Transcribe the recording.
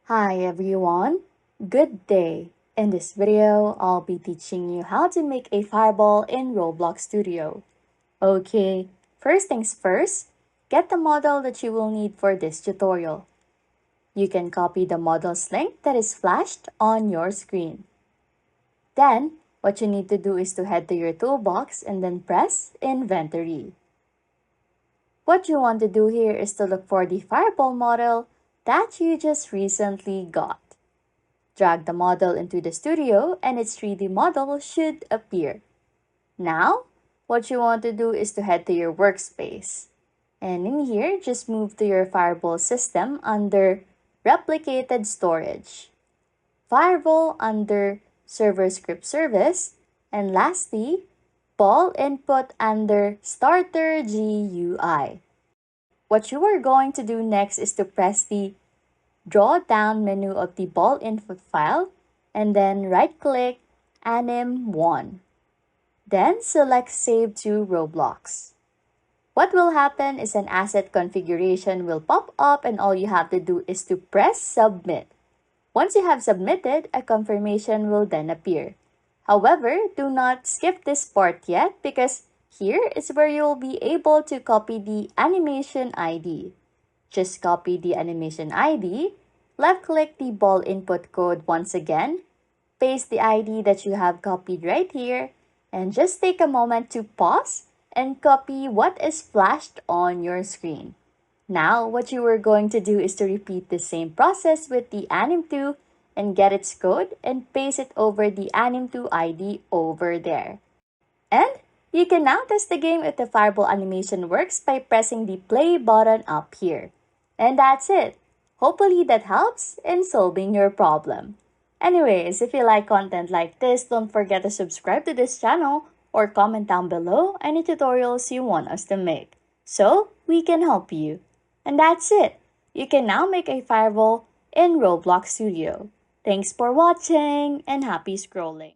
Hi everyone, good day. In this video, I'll be teaching you how to make a fireball in Roblox Studio. Okay, first things first, get the model that you will need for this tutorial. You can copy the model's link that is flashed on your screen. Then, what you need to do is to head to your toolbox and then press Inventory. What you want to do here is to look for the fireball model that you just recently got. Drag the model into the studio and its 3D model should appear. Now, what you want to do is to head to your workspace. And in here, just move to your Fireball system under Replicated Storage, Fireball under Server Script Service, and lastly, Ball Input under Starter GUI. What you are going to do next is to press the draw-down menu of the ball input file and then right-click Anim1. Then select Save to Roblox. What will happen is an asset configuration will pop up and all you have to do is to press Submit. Once you have submitted, a confirmation will then appear. However, do not skip this part yet because here is where you'll be able to copy the animation ID. Just copy the animation ID, left-click the ball input code once again, paste the ID that you have copied right here, and just take a moment to pause and copy what is flashed on your screen. Now, what you are going to do is to repeat the same process with the Anim2 and get its code and paste it over the Anim2 ID over there. And you can now test the game if the fireball animation works by pressing the play button up here. And that's it. Hopefully that helps in solving your problem. Anyways, if you like content like this, don't forget to subscribe to this channel or comment down below any tutorials you want us to make so we can help you. And that's it. You can now make a fireball in Roblox Studio. Thanks for watching and happy scrolling.